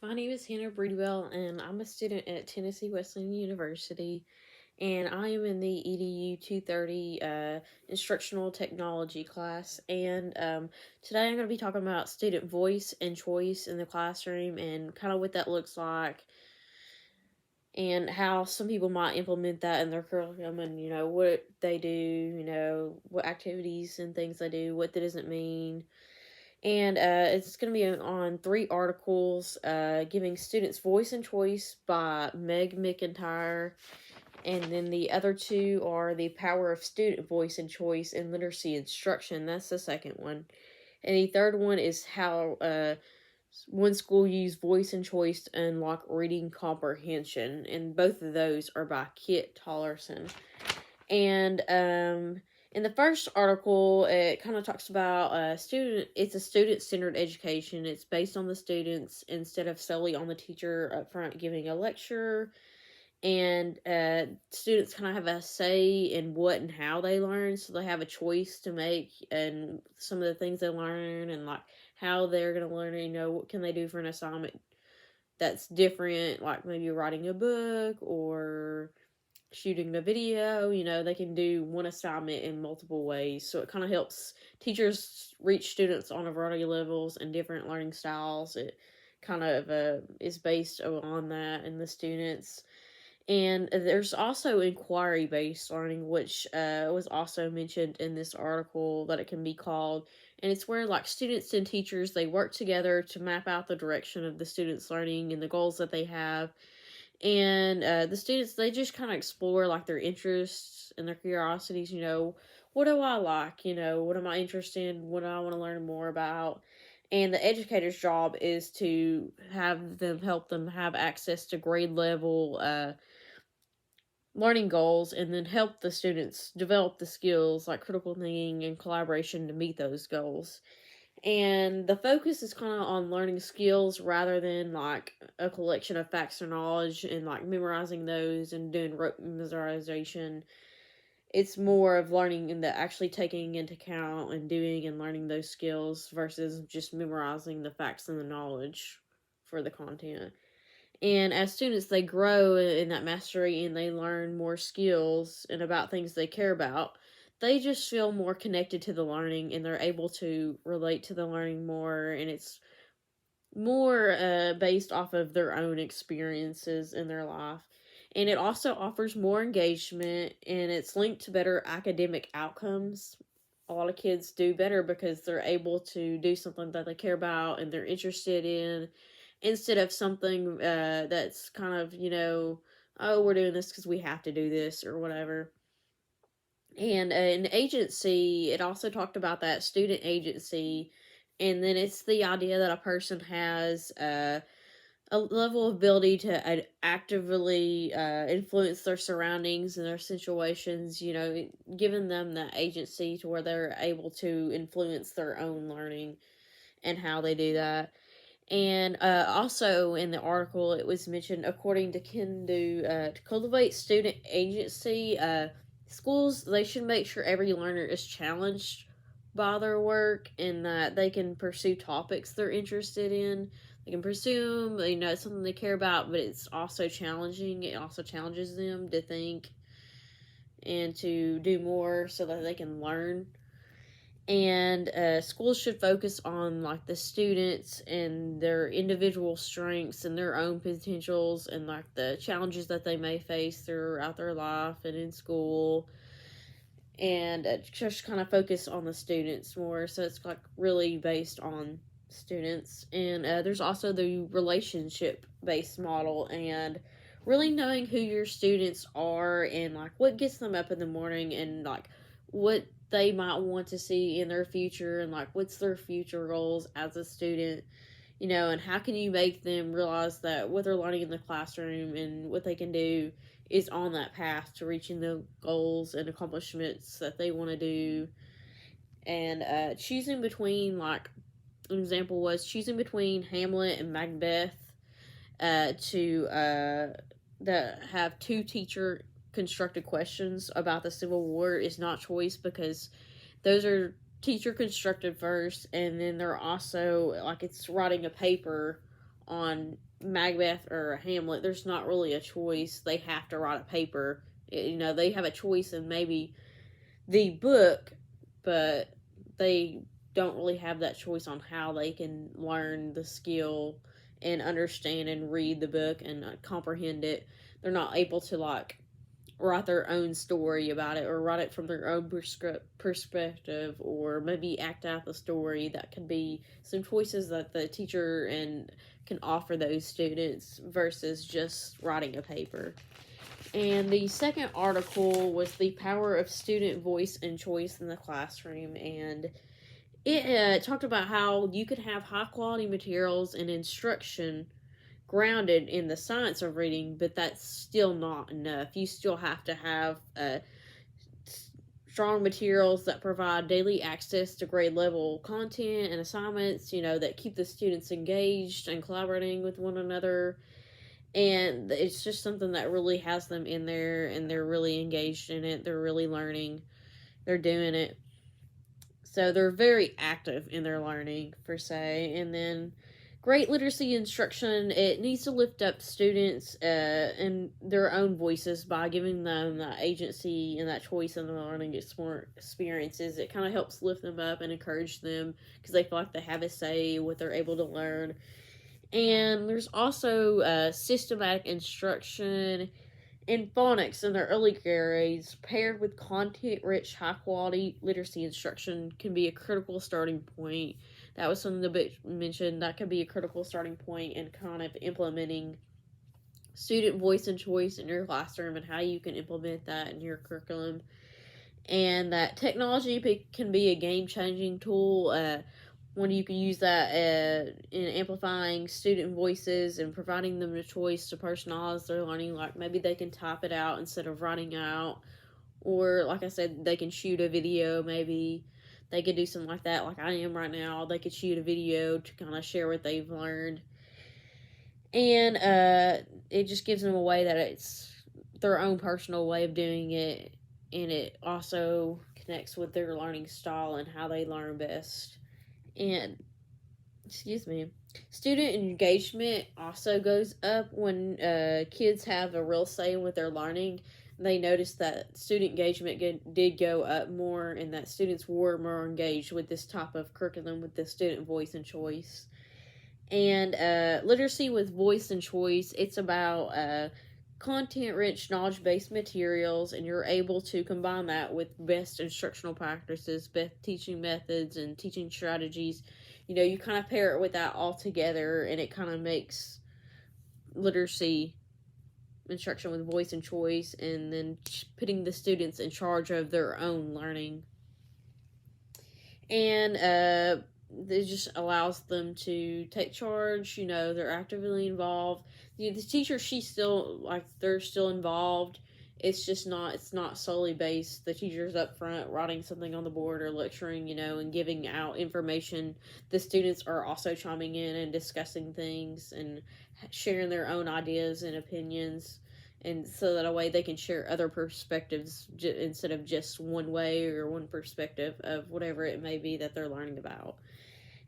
My name is Hannah Breedwell, and I'm a student at Tennessee Wesleyan University, and I am in the EDU 230 instructional technology class. And today I'm going to be talking about student voice and choice in the classroom and kind of what that looks like, and how some people might implement that in their curriculum, and what they do, what activities and things they do, what that doesn't mean. And it's going to be on three articles, giving students voice and choice by Meg McIntyre, and then the other two are the power of student voice and choice in literacy instruction. That's the second one, and the third one is how one school used voice and choice to unlock reading comprehension, and both of those are by Kit Tollerson. And in the first article, it kind of talks about student. It's a student-centered education. It's based on the students instead of solely on the teacher up front giving a lecture. And students kind of have a say in what and how they learn, so they have a choice to make and some of the things they learn, and like how they're going to learn it. What can they do for an assignment that's different, like maybe writing a book or shooting the video. They can do one assignment in multiple ways, so it kind of helps teachers reach students on a variety of levels and different learning styles. It kind of is based on that and the students. And there's also inquiry based learning, which was also mentioned in this article that it can be called. And it's where like students and teachers, they work together to map out the direction of the students' learning and the goals that they have. And the students, they just kind of explore like their interests and their curiosities. What do I like? What am I interested in? What do I want to learn more about? And the educator's job is to have them help them have access to grade level learning goals, and then help the students develop the skills like critical thinking and collaboration to meet those goals. And the focus is kind of on learning skills rather than like a collection of facts or knowledge and like memorizing those and doing rote memorization. It's more of learning and the actually taking into account and doing and learning those skills versus just memorizing the facts and the knowledge for the content. And as students, they grow in that mastery and they learn more skills and about things they care about. They just feel more connected to the learning, and they're able to relate to the learning more. And it's more based off of their own experiences in their life. And it also offers more engagement, and it's linked to better academic outcomes. A lot of kids do better because they're able to do something that they care about and they're interested in, instead of something that's kind of, oh, we're doing this because we have to do this or whatever. And an agency, it also talked about that student agency, and then it's the idea that a person has a level of ability to actively influence their surroundings and their situations, giving them that agency to where they're able to influence their own learning and how they do that. And also in the article, it was mentioned, according to Kendu, to cultivate student agency, schools, they should make sure every learner is challenged by their work and that they can pursue topics they're interested in. They can pursue, it's something they care about, but it's also challenging. It also challenges them to think and to do more so that they can learn. And schools should focus on like the students and their individual strengths and their own potentials and like the challenges that they may face throughout their life and in school, and just kind of focus on the students more, so it's like really based on students. And there's also the relationship based model, and really knowing who your students are and like what gets them up in the morning and like what they might want to see in their future and like what's their future goals as a student, and how can you make them realize that what they're learning in the classroom and what they can do is on that path to reaching the goals and accomplishments that they want to do. And choosing between, like, an example was choosing between Hamlet and Macbeth, to that have two teacher constructed questions about the Civil War is not choice, because those are teacher constructed first, and then they're also like it's writing a paper on Macbeth or Hamlet, there's not really a choice. They have to write a paper. They have a choice in maybe the book, but they don't really have that choice on how they can learn the skill and understand and read the book and comprehend it. They're not able to like write their own story about it or write it from their own perspective, or maybe act out the story. That could be some choices that the teacher and can offer those students versus just writing a paper. And the second article was the power of student voice and choice in the classroom, and it talked about how you could have high quality materials and instruction grounded in the science of reading, but that's still not enough. You still have to have strong materials that provide daily access to grade level content and assignments, that keep the students engaged and collaborating with one another. And it's just something that really has them in there, and they're really engaged in it. They're really learning. They're doing it. So they're very active in their learning, per se. And then great literacy instruction, it needs to lift up students in their own voices by giving them that agency and that choice in their learning experiences. It kind of helps lift them up and encourage them because they feel like they have a say what they're able to learn. And there's also systematic instruction in phonics in their early grades, paired with content-rich, high-quality literacy instruction, can be a critical starting point. That was something that mentioned. That could be a critical starting point in kind of implementing student voice and choice in your classroom and how you can implement that in your curriculum. And that technology can be a game-changing tool when you can use that in amplifying student voices and providing them the choice to personalize their learning. Like maybe they can type it out instead of writing out, or like I said, they can shoot a video. Maybe they could do something like that, like I am right now. They could shoot a video to kind of share what they've learned, and it just gives them a way that it's their own personal way of doing it, and it also connects with their learning style and how they learn best. And student engagement also goes up when kids have a real say with their learning. They noticed that student engagement did go up more, and that students were more engaged with this type of curriculum with the student voice and choice. And literacy with voice and choice, it's about content-rich, knowledge-based materials, and you're able to combine that with best instructional practices, best teaching methods, and teaching strategies. You kind of pair it with that all together, and it kind of makes literacy instruction with voice and choice, and then putting the students in charge of their own learning. And it just allows them to take charge. They're actively involved. The teacher, they're still involved. It's not solely based. The teacher's up front writing something on the board or lecturing, and giving out information. The students are also chiming in and discussing things and sharing their own ideas and opinions. And so that a way they can share other perspectives instead of just one way or one perspective of whatever it may be that they're learning about.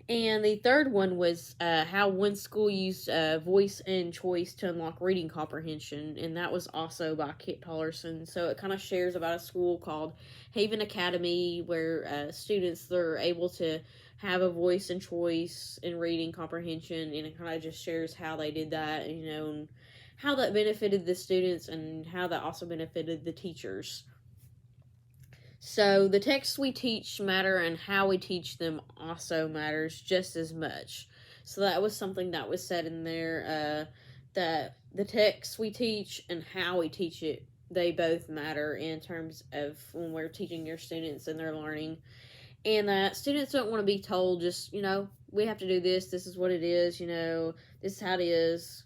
And the third one was how one school used voice and choice to unlock reading comprehension, and that was also by Kit Tollerson. So it kind of shares about a school called Haven Academy, where students, they're able to have a voice and choice in reading comprehension, and it kind of just shares how they did that, and how that benefited the students and how that also benefited the teachers. So the texts we teach matter, and how we teach them also matters just as much. So that was something that was said in there, that the texts we teach and how we teach it, they both matter in terms of when we're teaching your students and their learning. And that students don't want to be told just, we have to do this is what it is, this is how it is,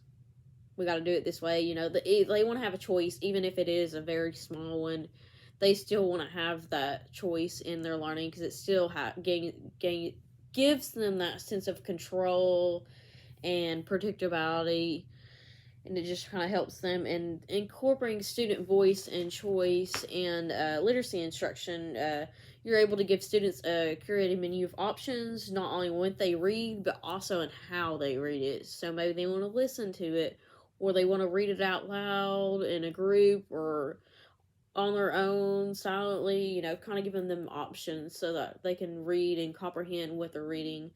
we got to do it this way. They want to have a choice, even if it is a very small one. They still want to have that choice in their learning, because it still gives them that sense of control and predictability, and it just kind of helps them. And incorporating student voice and choice and literacy instruction, You're able to give students a curated menu of options, not only what they read, but also in how they read it. So maybe they want to listen to it, or they want to read it out loud in a group, or on their own silently, kind of giving them options so that they can read and comprehend what they're reading.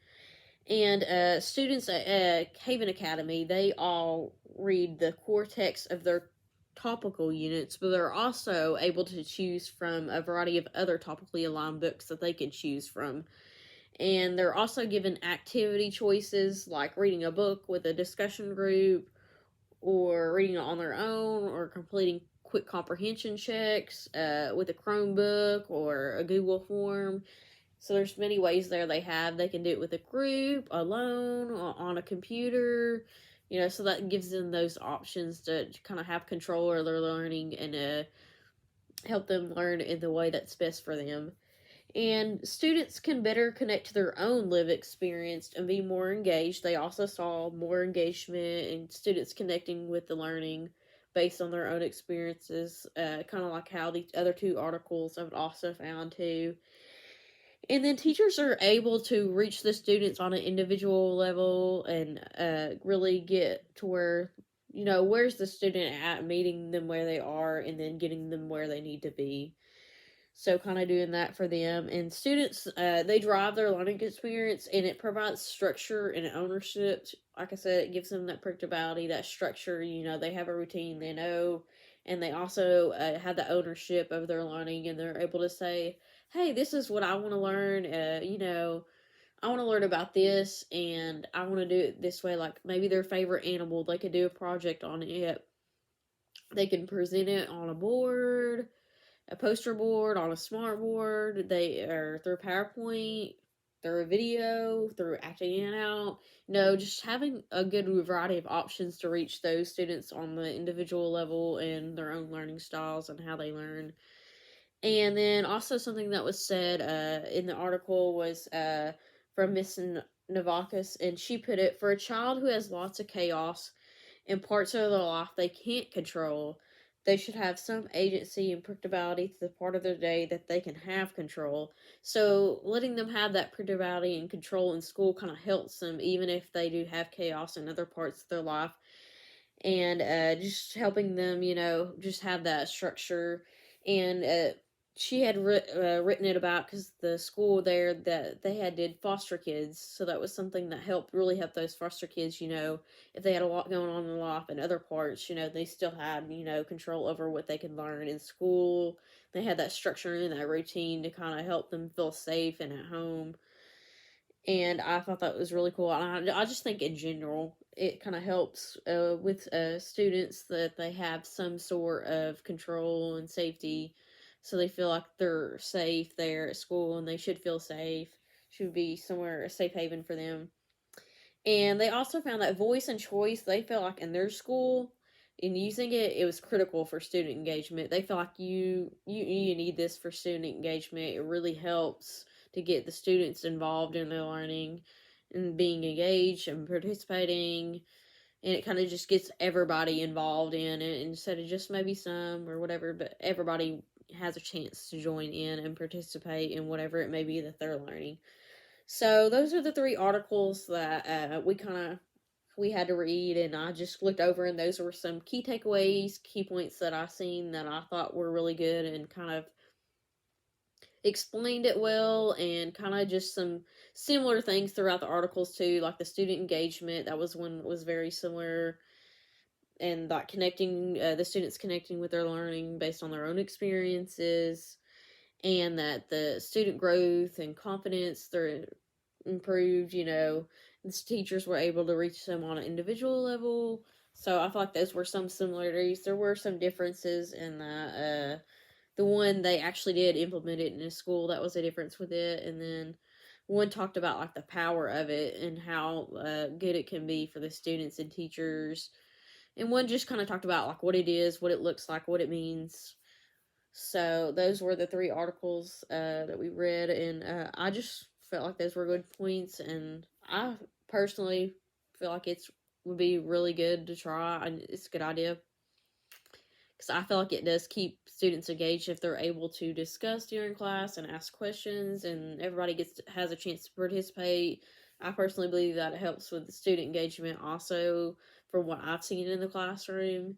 And students at Haven Academy, they all read the core text of their topical units, but they're also able to choose from a variety of other topically aligned books that they can choose from. And they're also given activity choices like reading a book with a discussion group, or reading it on their own, or completing quick comprehension checks with a Chromebook or a Google form. So there's many ways there they can do it with a group, alone, on a computer, so that gives them those options to kind of have control of their learning and help them learn in the way that's best for them. And students can better connect to their own live experience and be more engaged. They also saw more engagement and students connecting with the learning based on their own experiences, kind of like how the other two articles I've also found too. And then teachers are able to reach the students on an individual level and really get to where, where's the student at, meeting them where they are, and then getting them where they need to be. So, kind of doing that for them. And students, they drive their learning experience, and it provides structure and ownership. Like I said, it gives them that predictability, that structure. They have a routine, they know, and they also have the ownership of their learning, and they're able to say, hey, this is what I want to learn. I want to learn about this, and I want to do it this way. Like maybe their favorite animal, they could do a project on it. They can present it on a board, a poster board, on a smart board. They are through PowerPoint, through a video, through acting it out. Just having a good variety of options to reach those students on the individual level and their own learning styles and how they learn. And then also something that was said in the article was from Miss Navakis, and she put it, for a child who has lots of chaos in parts of their life they can't control, they should have some agency and predictability to the part of their day that they can have control. So letting them have that predictability and control in school kind of helps them, even if they do have chaos in other parts of their life. And just helping them, just have that structure. And she had written it about because the school there that they had did foster kids, so that was something that really help those foster kids. If they had a lot going on in their life and other parts, they still had control over what they could learn in school. They had that structure and that routine to kind of help them feel safe and at home. And I thought that was really cool. And I just think in general, it kind of helps with students that they have some sort of control and safety, so they feel like they're safe there at school, and they should feel safe. Should be somewhere a safe haven for them. And they also found that voice and choice, they felt like in their school, in using it, it was critical for student engagement. They feel like you need this for student engagement. It really helps to get the students involved in their learning and being engaged and participating. And it kind of just gets everybody involved in it instead of just maybe some or whatever, but everybody has a chance to join in and participate in whatever it may be that they're learning. So those are the three articles that we had to read, and I just looked over, and those were some key takeaways, key points that I seen that I thought were really good and kind of explained it well, and kind of just some similar things throughout the articles too, like the student engagement. That was one that was very similar, and like connecting the students connecting with their learning based on their own experiences, and that the student growth and confidence they're improved. The teachers were able to reach them on an individual level. So I feel like those were some similarities. There were some differences in the one they actually did implement it in a school. That was a difference with it. And then one talked about like the power of it and how good it can be for the students and teachers. And one just kind of talked about like what it is, what it looks like, what it means. So those were the three articles that we read, and I just felt like those were good points, and I personally feel like it's would be really good to try, and it's a good idea. because I feel like it does keep students engaged if they're able to discuss during class and ask questions, and everybody has a chance to participate. I personally believe that it helps with the student engagement also, from what I've seen in the classroom.